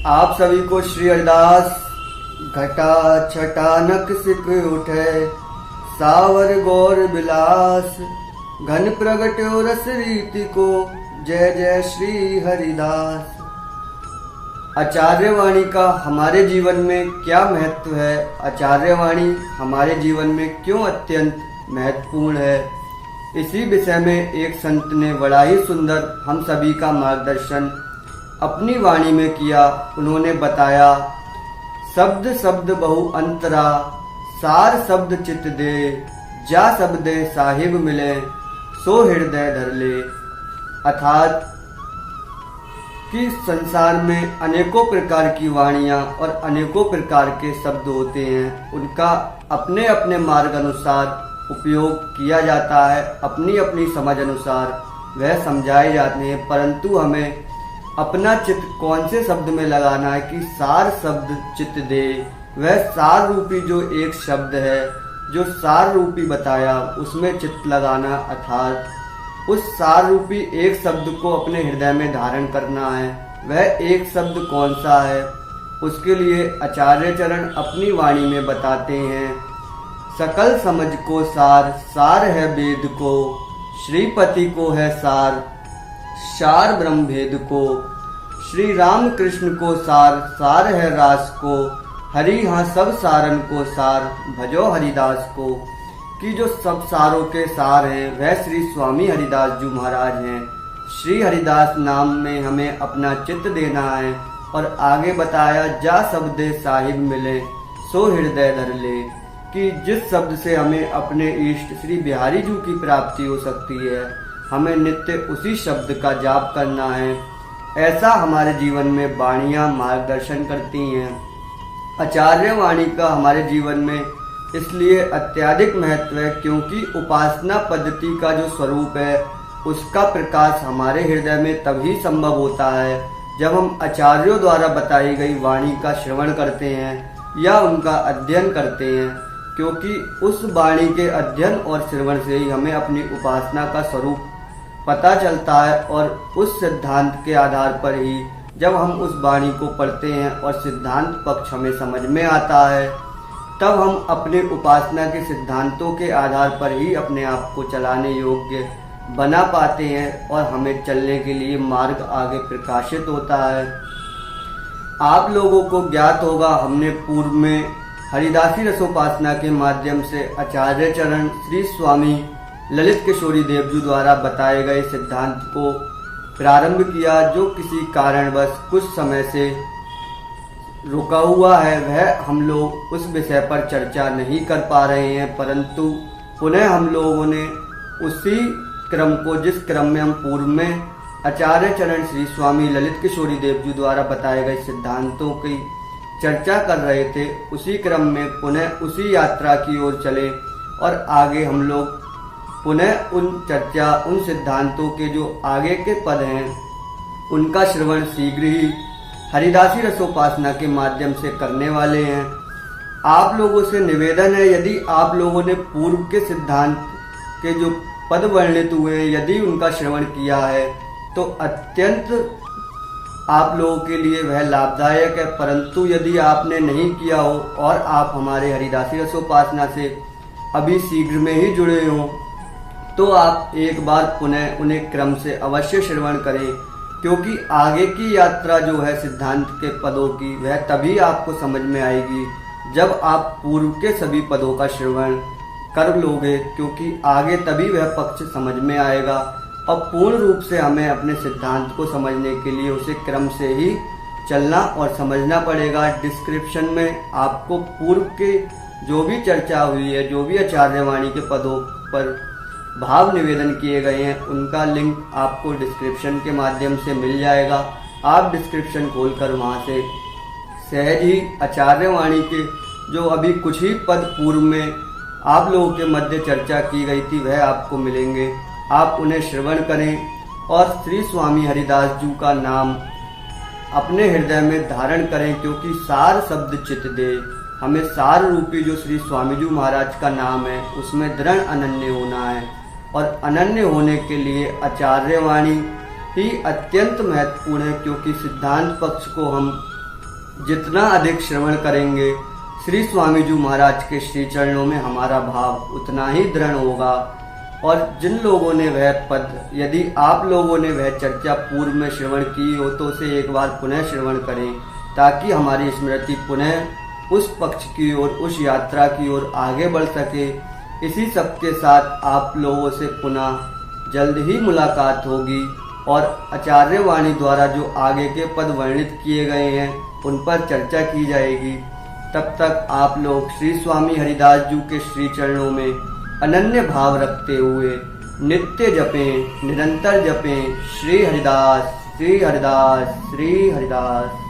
आप सभी को श्री हरिदास घटा छटानक सिक उठे सावर गौर विलास घन प्रगट्यो रस रीति को जय जय श्री हरिदास। आचार्यवाणी का हमारे जीवन में क्या महत्व है, आचार्यवाणी हमारे जीवन में क्यों अत्यंत महत्वपूर्ण है, इसी विषय में एक संत ने बड़ा ही सुंदर हम सभी का मार्गदर्शन अपनी वाणी में किया। उन्होंने बताया, शब्द शब्द बहु अंतरा सार शब्द चित दे जा शब्दे साहिब मिले सो हृदय धर ले। अर्थात कि संसार में अनेकों प्रकार की वाणियां और अनेकों प्रकार के शब्द होते हैं, उनका अपने अपने मार्ग अनुसार उपयोग किया जाता है, अपनी अपनी समझ अनुसार वह समझाए जाते हैं, परंतु हमें अपना चित्त कौन से शब्द में लगाना है कि सार शब्द चित्त दे। वह सार रूपी जो एक शब्द है, जो सार रूपी बताया, उसमें चित्त लगाना, अर्थात उस सार रूपी एक शब्द को अपने हृदय में धारण करना है। वह एक शब्द कौन सा है, उसके लिए आचार्य चरण अपनी वाणी में बताते हैं, सकल समझ को सार सार है वेद को, श्रीपति को है सार सार ब्रह्म भेद को, श्री राम कृष्ण को सार सार है रास को, हरि हाँ सब सारन को सार भजो हरिदास को। कि जो सब सारों के सार हैं वह श्री स्वामी हरिदास जी महाराज हैं। श्री हरिदास नाम में हमें अपना चित्त देना है और आगे बताया, जा शब्दे साहिब मिले सो हृदय धर ले, कि जिस शब्द से हमें अपने इष्ट श्री बिहारी जी की प्राप्ति हो सकती है, हमें नित्य उसी शब्द का जाप करना है। ऐसा हमारे जीवन में वाणियां मार्गदर्शन करती हैं। आचार्य वाणी का हमारे जीवन में इसलिए अत्यधिक महत्व है क्योंकि उपासना पद्धति का जो स्वरूप है उसका प्रकाश हमारे हृदय में तभी संभव होता है जब हम आचार्यों द्वारा बताई गई वाणी का श्रवण करते हैं या उनका अध्ययन करते हैं, क्योंकि उस वाणी के अध्ययन और श्रवण से ही हमें अपनी उपासना का स्वरूप पता चलता है और उस सिद्धांत के आधार पर ही जब हम उस वाणी को पढ़ते हैं और सिद्धांत पक्ष हमें समझ में आता है, तब हम अपने उपासना के सिद्धांतों के आधार पर ही अपने आप को चलाने योग्य बना पाते हैं और हमें चलने के लिए मार्ग आगे प्रकाशित होता है। आप लोगों को ज्ञात होगा, हमने पूर्व में हरिदासी रसोपासना के माध्यम से आचार्य चरण श्री स्वामी ललित किशोरी देव जी द्वारा बताए गए सिद्धांत को प्रारंभ किया, जो किसी कारणवश कुछ समय से रुका हुआ है। वह हम लोग उस विषय पर चर्चा नहीं कर पा रहे हैं, परंतु पुनः हम लोगों ने उसी क्रम को, जिस क्रम में हम पूर्व में आचार्य चरण श्री स्वामी ललित किशोरी देव जी द्वारा बताए गए सिद्धांतों की चर्चा कर रहे थे, उसी क्रम में पुनः उसी यात्रा की ओर चले और आगे हम लोग पुनः उन सिद्धांतों के जो आगे के पद हैं उनका श्रवण शीघ्र ही हरिदासी रसोपासना के माध्यम से करने वाले हैं। आप लोगों से निवेदन है, यदि आप लोगों ने पूर्व के सिद्धांत के जो पद वर्णित हुए हैं, यदि उनका श्रवण किया है तो अत्यंत आप लोगों के लिए वह लाभदायक है, परंतु यदि आपने नहीं किया हो और आप हमारे हरिदासी रसोपासना से अभी शीघ्र में ही जुड़े हों, तो आप एक बार पुनः उन्हें क्रम से अवश्य श्रवण करें, क्योंकि आगे की यात्रा जो है सिद्धांत के पदों की, वह तभी आपको समझ में आएगी जब आप पूर्व के सभी पदों का श्रवण कर लोगे, क्योंकि आगे तभी वह पक्ष समझ में आएगा। और पूर्ण रूप से हमें अपने सिद्धांत को समझने के लिए उसे क्रम से ही चलना और समझना पड़ेगा। डिस्क्रिप्शन में आपको पूर्व के जो भी चर्चा हुई है, जो भी आचार्यवाणी के पदों पर भाव निवेदन किए गए हैं, उनका लिंक आपको डिस्क्रिप्शन के माध्यम से मिल जाएगा। आप डिस्क्रिप्शन खोलकर वहां से सहज ही आचार्यवाणी के जो अभी कुछ ही पद पूर्व में आप लोगों के मध्य चर्चा की गई थी वह आपको मिलेंगे। आप उन्हें श्रवण करें और श्री स्वामी हरिदास जी का नाम अपने हृदय में धारण करें, क्योंकि सार शब्द चित्त दे। हमें सार रूपी जो श्री स्वामी जी महाराज का नाम है उसमें दृढ़ अनन्य होना है, और अनन्य होने के लिए आचार्यवाणी ही अत्यंत महत्वपूर्ण है, क्योंकि सिद्धांत पक्ष को हम जितना अधिक श्रवण करेंगे श्री स्वामी जी महाराज के श्री चरणों में हमारा भाव उतना ही दृढ़ होगा। और जिन लोगों ने वह पद, यदि आप लोगों ने वह चर्चा पूर्व में श्रवण की हो तो उसे एक बार पुनः श्रवण करें, ताकि हमारी स्मृति पुनः उस पक्ष की ओर, उस यात्रा की ओर आगे बढ़ सके। इसी सब के साथ आप लोगों से पुनः जल्द ही मुलाकात होगी और आचार्य वाणी द्वारा जो आगे के पद वर्णित किए गए हैं उन पर चर्चा की जाएगी। तब तक आप लोग श्री स्वामी हरिदास जी के श्री चरणों में अनन्य भाव रखते हुए नित्य जपें, निरंतर जपें श्री हरिदास, श्री हरिदास, श्री हरिदास।